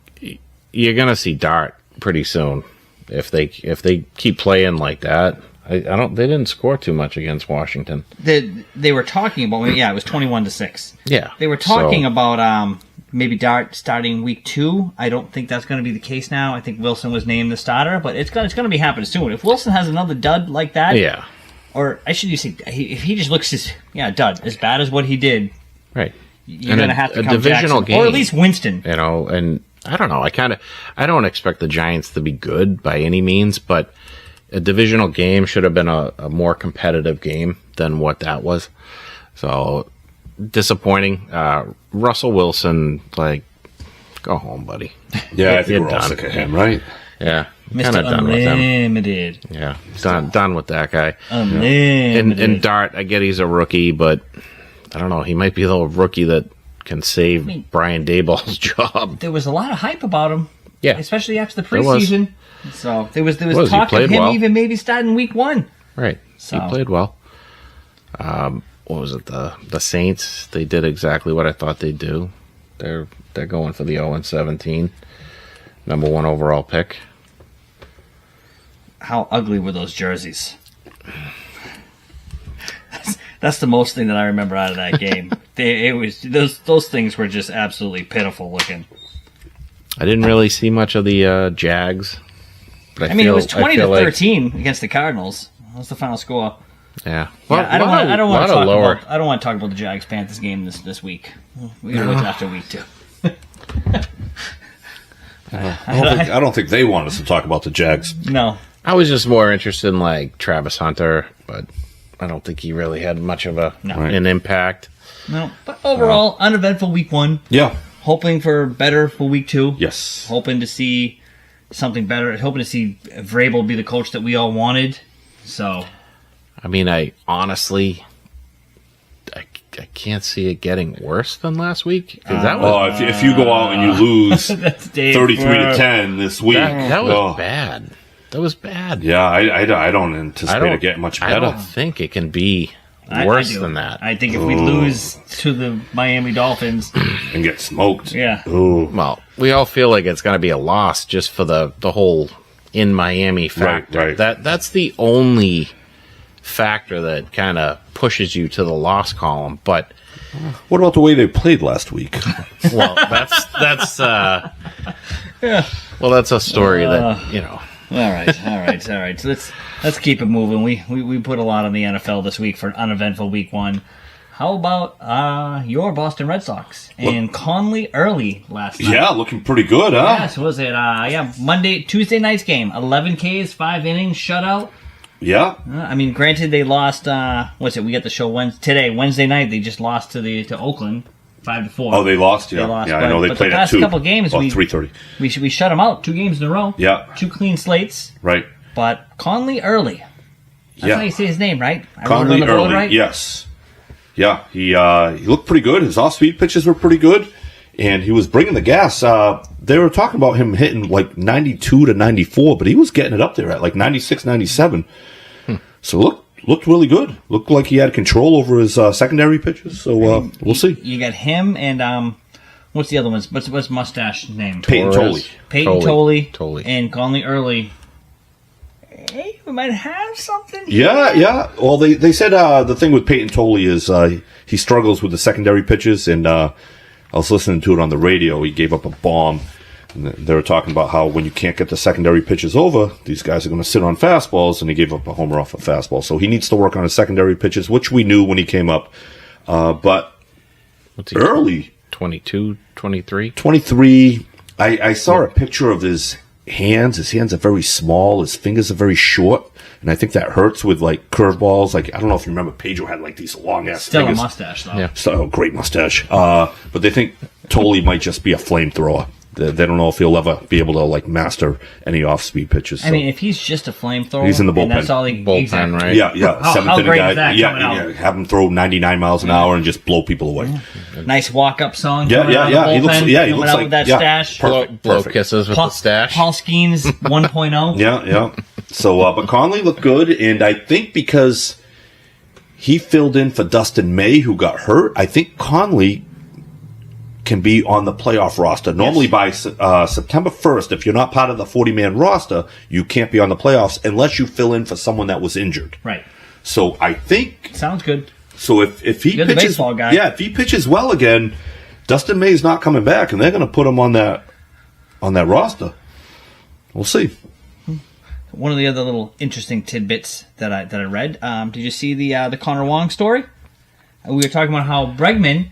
you're going to see Dart pretty soon if they keep playing like that. They didn't score too much against Washington. They were talking about, it was 21-6. Yeah. They were talking about maybe Dart starting week 2. I don't think that's going to be the case now. I think Wilson was named the starter, but it's going to be happening soon. If Wilson has another dud like that, or I should say, if he just looks dud as bad as what he did, right? you're going to have to a come divisional Jackson, game, or at least Winston. You know, and I don't know. I don't expect the Giants to be good by any means, but a divisional game should have been a more competitive game than what that was. So disappointing. Russell Wilson, like, go home, buddy. Yeah, I think You're we're all done. sick of him, right? Yeah, kind Mr. of done with him. Unlimited. Yeah, done with that guy. Unlimited. And Dart, I get he's a rookie, but I don't know. He might be the rookie that can save Brian Daboll's job. There was a lot of hype about him. Yeah, especially after the There was. preseason. So there was He talk of played him well. even maybe starting week 1. right. So. He played well. What was it? The Saints. They did exactly what I thought they'd do. They're going for the 0-17, number 1 overall pick. How ugly were those jerseys? That's the most thing that I remember out of that game. Those things were just absolutely pitiful looking. I didn't really see much of the Jags. But It was 20-13 against the Cardinals. That was the final score. Yeah. I don't want to lower. talk about the Jags Panthers game this week. We can wait till after week 2. I don't think they want us to talk about the Jags. No. I was just more interested in like Travis Hunter, but I don't think he really had much of an impact. No. But overall, uneventful week 1. Yeah. Hoping for better for week 2. Yes. Hoping to see something better. Hoping to see Vrabel be the coach that we all wanted. So, I mean, I honestly, I can't see it getting worse than last week. 'Cause that was if you go out and you lose that's Dave 33-10 this week, that was bad. That was bad. Yeah, I don't anticipate it getting much better. I don't think it can be worse than that. I think if we lose to the Miami Dolphins and get smoked, yeah. Ooh. Well, we all feel like it's going to be a loss just for the whole in Miami factor. Right. That's the only factor that kind of pushes you to the loss column. But what about the way they played last week? well, that's well, that's a story that All right. So let's keep it moving. We put a lot on the NFL this week for an uneventful week 1. How about your Boston Red Sox and Conley early last night? Yeah, looking pretty good, huh? Yes, was it? Tuesday night's game. 11 Ks, 5 innings, shutout. Yeah. I mean, granted, they lost. We got the show Wednesday night. They just lost to Oakland, 5-4. Oh, they lost. Yeah, They lost, I know they but played the at past 2. couple games, 3:30. we shut them out 2 games in a row. Yeah. 2 clean slates. Right. But Conley early. That's how you say his name, right? Conley early. Right? Yes. Yeah, he looked pretty good. His off-speed pitches were pretty good, and he was bringing the gas. They were talking about him hitting like 92 to 94, but he was getting it up there at like 96, 97. So looked really good. Looked like he had control over his secondary pitches. So we'll see. You got him and what's the other one's? What's mustache name? Peyton Tolley. Peyton Tolley. Tolley. And Conley early. Hey, we might have something here. Yeah. Well, they said the thing with Peyton Tolley is he struggles with the secondary pitches, and I was listening to it on the radio. He gave up a bomb. And they were talking about how when you can't get the secondary pitches over, these guys are going to sit on fastballs, and he gave up a homer off a fastball. So he needs to work on his secondary pitches, which we knew when he came up. But What's he, early. 22, 23? 23. I saw a picture of his hands. His hands are very small. His fingers are very short. And I think that hurts with, like, curveballs. Like, I don't know if you remember, Pedro had, like, these long-ass Still fingers. a mustache, though. Yeah. So, great mustache. But they think Tolley might just be a flamethrower. They don't know if he'll ever be able to, like, master any off-speed pitches. So. I mean, if he's just a flamethrower, He's in the bullpen. and that's all he Bullpen, exactly. right? Yeah. How Seventh inning great guy. is that coming out? Have him throw 99 miles an hour and just blow people away. Nice walk-up song. Yeah. coming out of the He looks. bullpen, Yeah, he coming looks out like with that yeah, stash. Blow kisses with the stash. Paul Skeens 1.0. Yeah. So, but Conley looked good, and I think because he filled in for Dustin May, who got hurt, I think Conley can be on the playoff roster. Normally by September 1st, if you're not part of the 40-man roster, you can't be on the playoffs unless you fill in for someone that was injured. Right. So I think... Sounds good. So if he You're the pitches... baseball guy. Yeah, if he pitches well again, Dustin May's not coming back, and they're going to put him on that roster. We'll see. One of the other little interesting tidbits that I read. Did you see the Connor Wong story? We were talking about how Bregman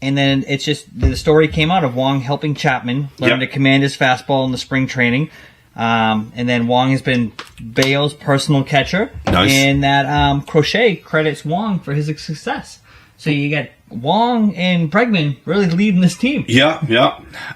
And then it's just the story came out of Wong helping Chapman learn to command his fastball in the spring training. And then Wong has been Mayo's personal catcher. Nice. And that Crochet credits Wong for his success. So you got Wong and Bregman really leading this team. Yeah.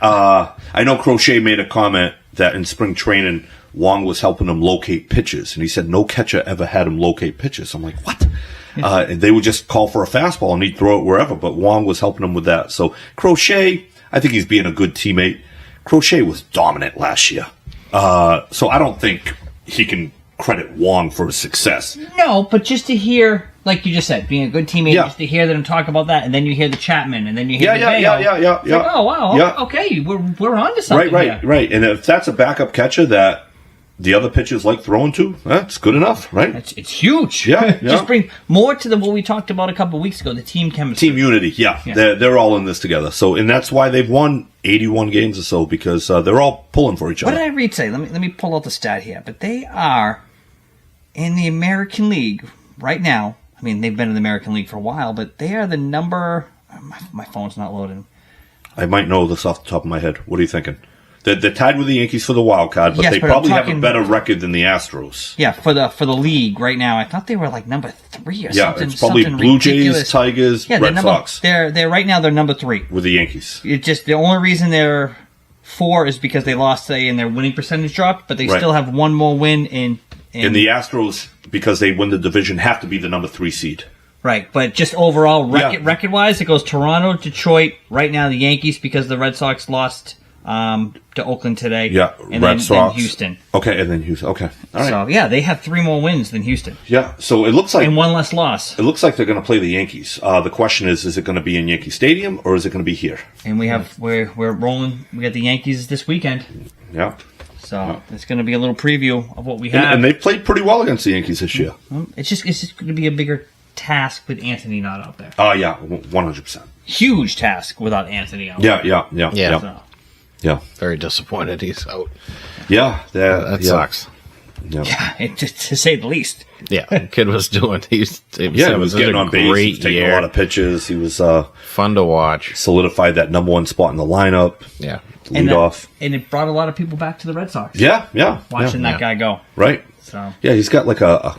I know Crochet made a comment that in spring training, Wong was helping him locate pitches. And he said no catcher ever had him locate pitches. I'm like, what? Yeah. They would just call for a fastball and he'd throw it wherever. But Wong was helping him with that. So Crochet, I think he's being a good teammate. Crochet was dominant last year. So I don't think he can credit Wong for his success. No, but just to hear, like you just said, being a good teammate, just to hear them talk about that, and then you hear the Chapman, and then you hear the Mayo. Yeah. Like, oh, wow, okay, we're on to something here. Right. And if that's a backup catcher that the other pitchers like throwing to, that's good enough, right? It's huge. Yeah. Just bring more to what we talked about a couple of weeks ago, the team chemistry. Team unity, yeah. They're all in this together. So, and that's why they've won 81 games or so, because they're all pulling for each other. What did I read say? Let me pull out the stat here. But they are in the American League right now. I mean, they've been in the American League for a while, but they are the number... My phone's not loading. I might know this off the top of my head. What are you thinking? They're tied with the Yankees for the wild card, but they probably have a better record than the Astros. Yeah, for the league right now. I thought they were like number 3 or something. Yeah, it's probably Blue Jays, Tigers, Red Sox. They're right now they're number 3 with the Yankees. It just the only reason they're 4 is because they lost today and their winning percentage dropped, but they still have one more win in. And the Astros, because they win the division, have to be the number 3 seed. Right, but just overall record-wise, it goes Toronto, Detroit. Right now, the Yankees because the Red Sox lost to Oakland today. Yeah, and Red Sox. Then Houston. Okay, and then Houston. Okay, all right. So they have 3 more wins than Houston. Yeah, so it looks like and 1 less loss. It looks like they're going to play the Yankees. The question is it going to be in Yankee Stadium or is it going to be here? And we're rolling. We got the Yankees this weekend. Yeah. So it's going to be a little preview of what we have. And they've played pretty well against the Yankees this year. It's just going to be a bigger task with Anthony not out there. Oh, yeah, 100%. Huge task without Anthony out there. Yeah. So. Yeah. Very disappointed he's out. Yeah. That sucks. Yeah, to say the least. Yeah, the kid was doing. He was getting on base. He was taking a lot of pitches. He was fun to watch. Solidified that number 1 spot in the lineup. Yeah. Lead off. And it brought a lot of people back to the Red Sox. Yeah. Watching that guy go. Right. So yeah, he's got like a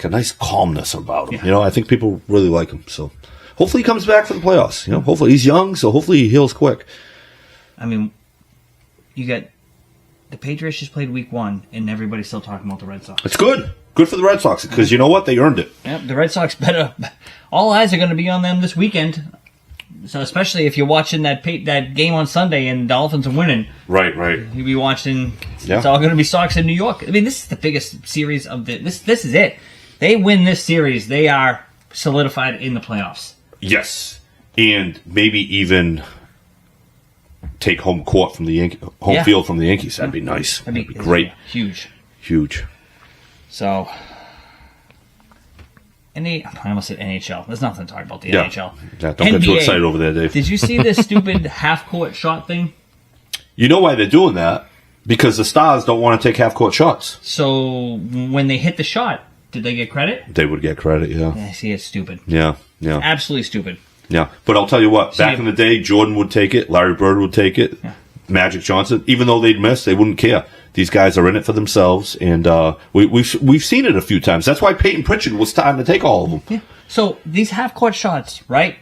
nice calmness about him. I think people really like him. So hopefully he comes back for the playoffs. Hopefully he's young, so hopefully he heals quick. I mean, you got the Patriots just played week 1, and everybody's still talking about the Red Sox. It's good. Good for the Red Sox, because you know what? They earned it. Yep, the Red Sox better. All eyes are going to be on them this weekend. So especially if you're watching that game on Sunday and the Dolphins are winning. Right. You'll be watching. It's all going to be Sox in New York. I mean, this is the biggest series of this is it. They win this series, they are solidified in the playoffs. Yes. And maybe even take home court from the home field from the Yankees. That'd be nice. That'd be great. Huge. So, I almost said NHL. There's nothing to talk about the NHL. Yeah, don't get too excited over there, Dave. Did you see this stupid half-court shot thing? You know why they're doing that? Because the Stars don't want to take half-court shots. So, when they hit the shot, did they get credit? They would get credit, yeah. I see, it's stupid. Yeah. Absolutely stupid. Yeah, but I'll tell you what, back in the day, Jordan would take it, Larry Bird would take it, Magic Johnson, even though they'd miss, they wouldn't care. These guys are in it for themselves, and we've seen it a few times. That's why Peyton Pritchard was starting to take all of them. Yeah. So these half-court shots, right?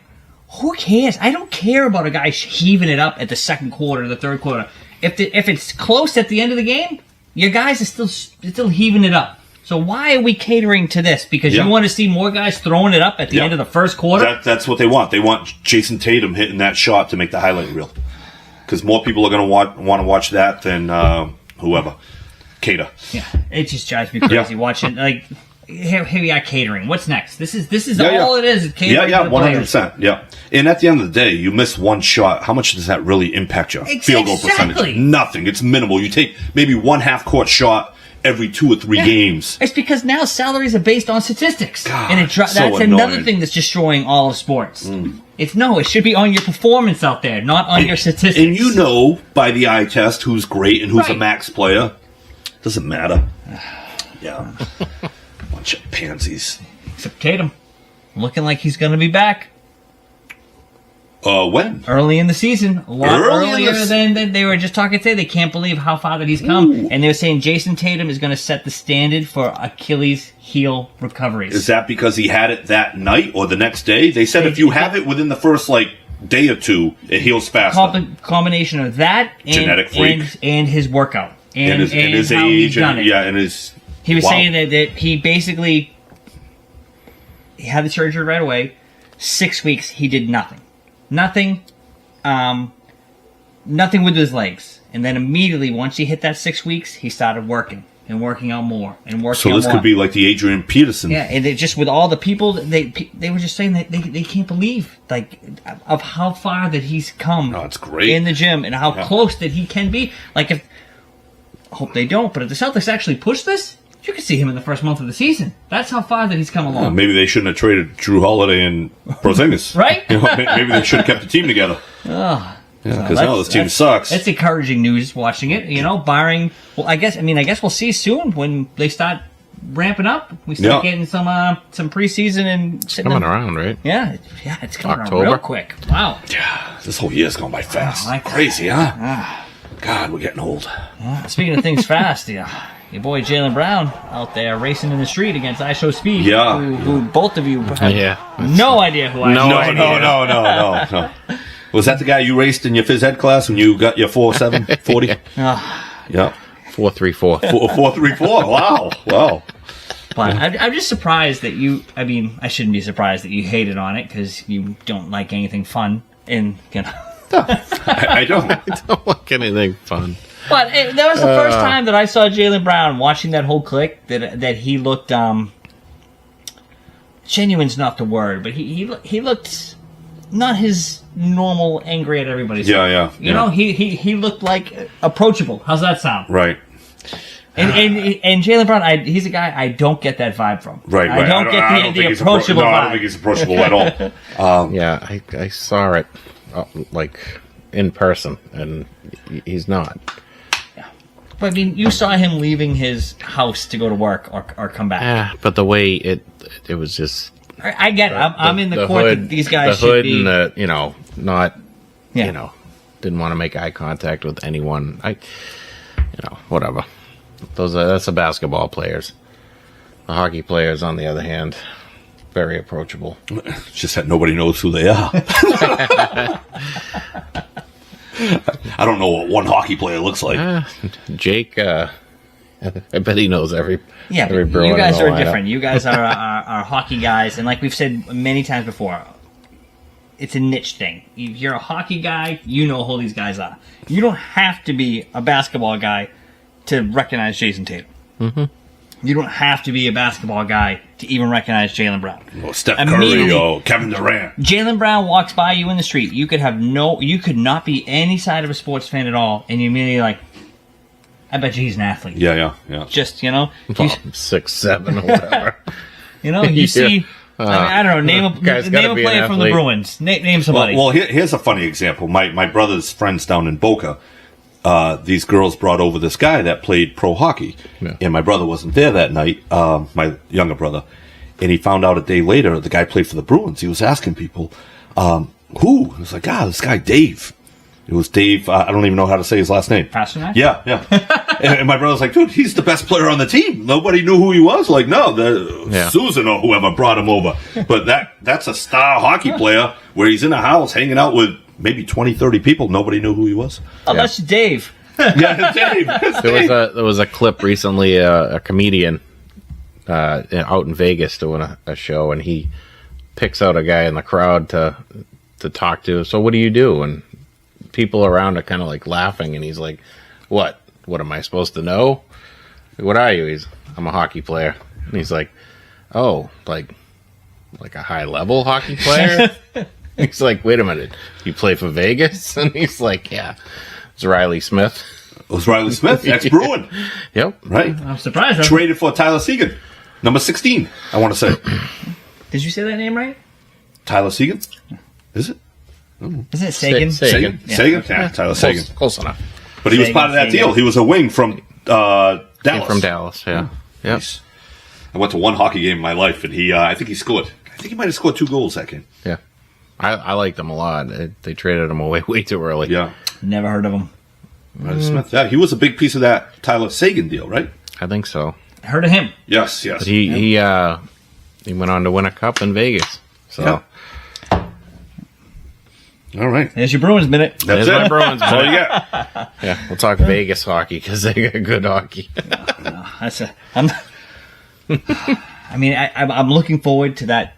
Who cares? I don't care about a guy heaving it up at the second quarter, the third quarter. If it's close at the end of the game, your guys are still heaving it up. So why are we catering to this? Because you want to see more guys throwing it up at the end of the first quarter? That's what they want. They want Jason Tatum hitting that shot to make the highlight reel. Because more people are going to want to watch that than whoever. Cater. Yeah, it just drives me crazy watching. Like, here we are catering. What's next? This is all it is. Catering yeah, 100%. Yeah. And at the end of the day, you miss one shot. How much does that really impact your field goal percentage? Nothing. It's minimal. You take maybe one half-court shot every 2 or 3 games. It's because now salaries are based on statistics. God, and that's another thing that's destroying all of sports. It should be on your performance out there, not on your statistics. And you know by the eye test who's great and who's a max player. Doesn't matter. Yeah. Bunch of pansies. Except Tatum. Looking like he's going to be back. When? Early in the season. A lot Early in earlier the than they were just talking today. They can't believe how far that he's come. And they were saying Jason Tatum is going to set the standard for Achilles heel recoveries. Is that because he had it that night or the next day? They said if you have it within the first, day or two, it heals faster. Combination of that and, Genetic freak. and his workout. And his how age. he's done it. Yeah, and his... He was saying that he basically... He had the surgery right away. 6 weeks, he did nothing. Nothing with his legs. And then immediately, once he hit that 6 weeks, he started working and working out more and working out more. So this could be like the Adrian Peterson. Yeah, and it just with all the people, they were just saying that they can't believe of how far that he's come. Oh, it's great. In the gym and how close that he can be. I hope they don't, but if the Celtics actually push this, you could see him in the first month of the season. That's how far that he's come along. Maybe they shouldn't have traded Drew Holiday and Porzingis. Right? Maybe they should have kept the team together. Because now this team sucks. It's encouraging news watching it, barring... Well, I guess we'll see soon when they start ramping up. We start getting some preseason and... It's coming around, right? Yeah, it's coming October. around real quick. Wow. Yeah, this whole year's gone by fast. Oh, crazy, huh? God, we're getting old. Speaking of things fast, your boy Jaylen Brown out there racing in the street against iShow Speed. Yeah. Who both of you have Yeah. no idea who I am. No. Was that the guy you raced in your phys ed class when you got your 4.7 40? Yeah. 4.34. 4.34. Wow. But I'm just surprised that you... I mean, I shouldn't be surprised that you hated on it because you don't like anything fun. And, I don't. I don't like anything fun. But that was the first time that I saw Jaylen Brown watching that whole clip that he looked... genuine's not the word, but he looked not his normal angry at everybody. Yeah. You know, he looked like approachable. How's that sound? Right. And Jaylen Brown, he's a guy I don't get that vibe from. Right. I don't get the approachable vibe. I don't think he's approachable at all. Yeah, I saw it in person, and he's not. Yeah. But I mean, you saw him leaving his house to go to work or come back. Yeah, but the way it was just... I get it. I'm in the court that these guys the hood should be... and not, didn't want to make eye contact with anyone. Whatever. That's the basketball players. The hockey players, on the other hand, very approachable. It's just that nobody knows who they are. I don't know what one hockey player looks like. Jake, I bet he knows every. Yeah, every but you guys are different. You guys are hockey guys, and like we've said many times before, it's a niche thing. If you're a hockey guy, you know who these guys are. You don't have to be a basketball guy to recognize Jason Tatum. Mm-hmm. You don't have to be a basketball guy to even recognize Jaylen Brown. Or Steph Curry or Kevin Durant. Jaylen Brown walks by you in the street. You could not be any side of a sports fan at all, and you immediately I bet you he's an athlete. Yeah. Just, 6'7" or whatever. You see... I don't know. Name a player from the Bruins. Name somebody. Well, here's a funny example. My brother's friends down in Boca, these girls brought over this guy that played pro hockey. Yeah. And my brother wasn't there that night, my younger brother. And he found out a day later the guy played for the Bruins. He was asking people, who? He was like, this guy Dave. It was Dave, I don't even know how to say his last name. Pasternak? Yeah. and my brother's like, dude, he's the best player on the team. Nobody knew who he was. Like, no, Susan or whoever brought him over. But that's a star hockey player where he's in a house hanging out with maybe 20, 30 people. Nobody knew who he was. Oh, that's Dave. Yeah, Dave. There was a clip recently, a comedian out in Vegas doing a show, and he picks out a guy in the crowd to talk to. So what do you do? And people around are kind of laughing, and he's like, what am I supposed to know? What are you? I'm a hockey player. And he's like, oh, like a high level hockey player? He's like, wait a minute, you play for Vegas? And he's like, yeah, it's Riley Smith. It was Riley Smith, ex-Bruin. Yep. Right. I'm surprised. Traded for Tyler Seguin, number 16, I want to say. Did you say that name right? Tyler Seguin? Is it? Isn't it Sagan? Sagan? Yeah, Tyler Sagan. Close enough. But he was part of that deal. He was a wing from Dallas. From Dallas, yeah. Yep. Nice. I went to one hockey game in my life, and I think he scored. I think he might have scored 2 goals that game. Yeah. I liked him a lot. They traded him away way too early. Yeah. Never heard of him. Smith. Yeah, he was a big piece of that Tyler Sagan deal, right? I think so. Heard of him. Yes. But he went on to win a cup in Vegas. So. Yeah. All right. There's your Bruins minute. That's There's my it. Bruins. That's all you got. Yeah, we'll talk Vegas hockey because they got good hockey. I'm looking forward to that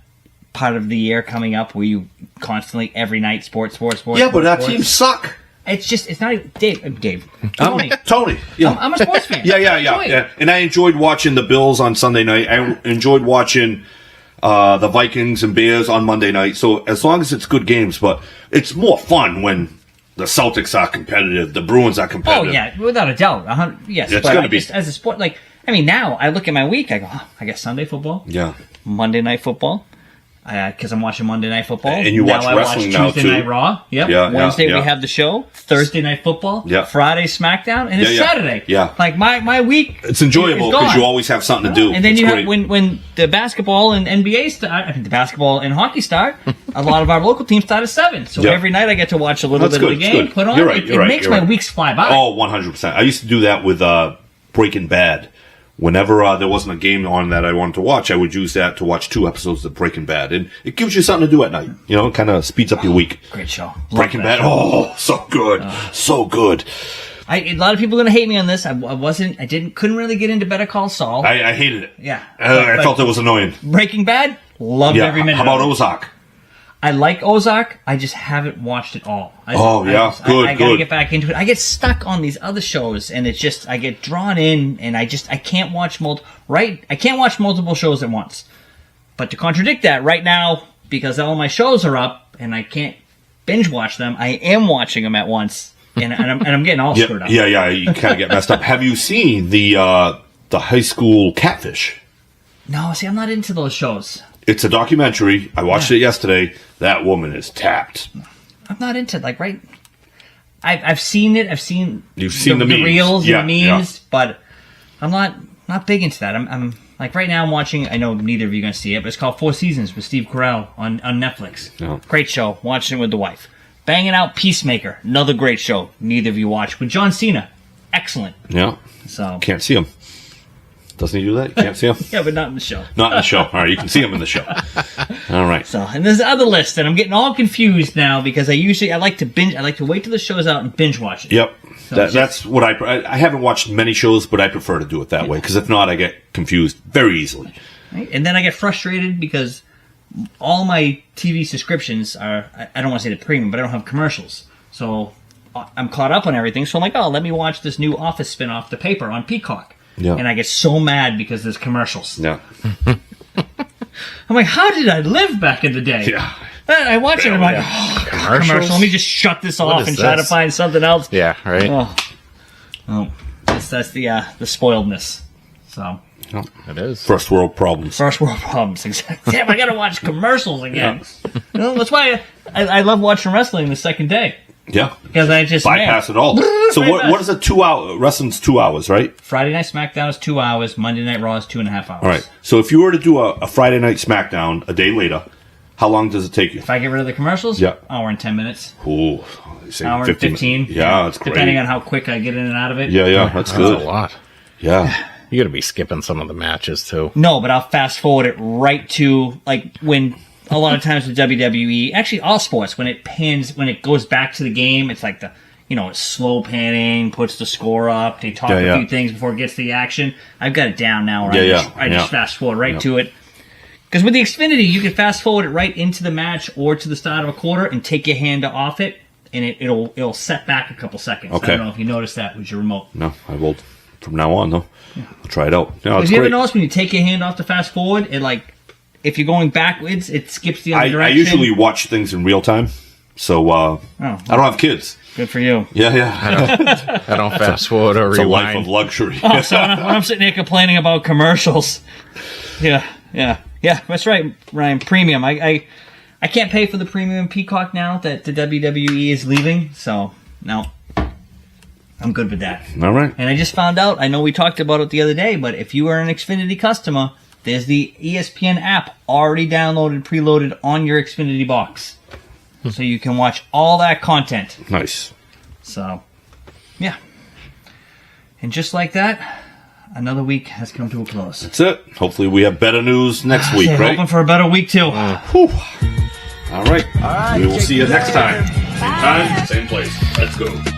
part of the year coming up where you constantly every night sports. Yeah, but our teams suck. It's not even Dave. Tony. Tony. Yeah. I'm a sports fan. Yeah. And I enjoyed watching the Bills on Sunday night. I enjoyed watching the Vikings and Bears on Monday night. So as long as it's good games, but it's more fun when the Celtics are competitive, the Bruins are competitive. Oh yeah, without a doubt. Yes, It's but gonna be. just, as a sport, now I look at my week. I go, I got Sunday football, Yeah. Monday night football, because I'm watching Monday night football. And you watch wrestling now, Tuesday too. night Raw. Yep. Yeah, Wednesday yeah. we have the show. Thursday night football. Yeah. Friday SmackDown, and it's Yeah. Saturday. Yeah. Like my week. It's enjoyable is gone. because you always have something to do. And then It's you great. have when the basketball and NBA start. I think the basketball and hockey start. A lot of our local teams start at 7. So Yeah. every night I get to watch a little That's bit of good, the it's game. good. Put on. You're right, It you're right, makes you're my right. weeks fly by. Oh, 100%. I used to do that with Breaking Bad. Whenever there wasn't a game on that I wanted to watch, I would use that to watch 2 episodes of Breaking Bad. And it gives you something to do at night. You know, it kind of speeds up your week. Great show. Love Breaking that. Bad. Oh, so good. So good. A lot of people are going to hate me on this. Couldn't really get into Better Call Saul. I hated it. Yeah. I felt it was annoying. Breaking Bad, loved Yeah. every minute. How about of it. Ozark? I like Ozark. I just haven't watched it all. Good, I gotta good. get back into it. I get stuck on these other shows, and it's just I get drawn in, and I can't watch I can't watch multiple shows at once. But to contradict that, right now, because all my shows are up and I can't binge watch them, I am watching them at once, and I'm getting all screwed up. Yeah. You kind of get messed up. Have you seen the high school Catfish? No, see, I'm not into those shows. It's a documentary. I watched it yesterday. That woman is tapped. I'm not into right. I've seen it. You've seen the memes. reels Yeah, and the memes, but I'm not big into that. I'm like right now I'm watching. I know neither of you are going to see it, but it's called 4 Seasons with Steve Carell on Netflix. Yeah. Great show. Watching it with the wife. Banging Out Peacemaker. Another great show. Neither of you watch with John Cena. Excellent. Yeah. So Can't see him. Doesn't he do that? You can't see him? yeah, but not in the show. Not in the show. All right, you can see him in the show. All right. So, and there's other list, and I'm getting all confused now because I like to binge. I like to wait till the show's out and binge watch it. Yep. So That's what I haven't watched many shows, but I prefer to do it that way because if not, I get confused very easily. Right? And then I get frustrated because all my TV subscriptions are, I don't want to say the premium, but I don't have commercials. So I'm caught up on everything. So I'm like, let me watch this new Office spinoff, The Paper, on Peacock. Yeah. And I get so mad because there's commercials. Yeah. I'm like, how did I live back in the day? Yeah. And I watch it and I'm like, oh, Commercials? Let me just shut this off is and try to this? find something else. Yeah, right? Oh, that's the spoiledness. So, It is. First world problems. first world problems. Exactly. Damn, I gotta watch commercials again. That's why I love watching wrestling the second day. Yeah. Because I just Bypass it all. So what is a 2 hour? Wrestling's 2 hours, right? Friday Night SmackDown is 2 hours. Monday Night Raw is 2.5 hours. All right. So if you were to do a Friday night SmackDown a day later, how long does it take you? If I get rid of the commercials, Yeah. hour and 10 minutes. Ooh, they say Hour and 15. Yeah, that's great. Depending on how quick I get in and out of it. Yeah, that's That's good. a lot. Yeah. You got to be skipping some of the matches too. No, but I'll fast forward it right to like when a lot of times with WWE, actually all sports, when it goes back to the game, it's like it's slow panning, puts the score up, they talk a few things before it gets to the action. I've got it down now. Where I just fast forward right to it. Because with the Xfinity, you can fast forward it right into the match or to the start of a quarter and take your hand off it, and it'll set back a couple seconds. Okay. I don't know if you noticed that with your remote. No, I will from now on though. I'll try it out. No, Because it's you ever great. notice when you take your hand off the fast forward, it if you're going backwards, it skips the other I direction. usually watch things in real time, so I don't have kids. Good for you. Yeah. I don't fast forward or It's a life of rewind. luxury. Oh, so when I'm sitting here complaining about commercials, yeah, that's right, Ryan. Premium. I can't pay for the premium Peacock now that the WWE is leaving, so no, I'm good with that. All right. And I just found out. I know we talked about it the other day, but if you are an Xfinity customer, there's the ESPN app already downloaded, preloaded on your Xfinity box. so you can watch all that content. Nice. So, yeah. And just like that, another week has come to a close. That's it. Hopefully we have better news next week, right? Hoping for a better week, too. Whew. All right. We will see you next time. Same time, same place. Let's go.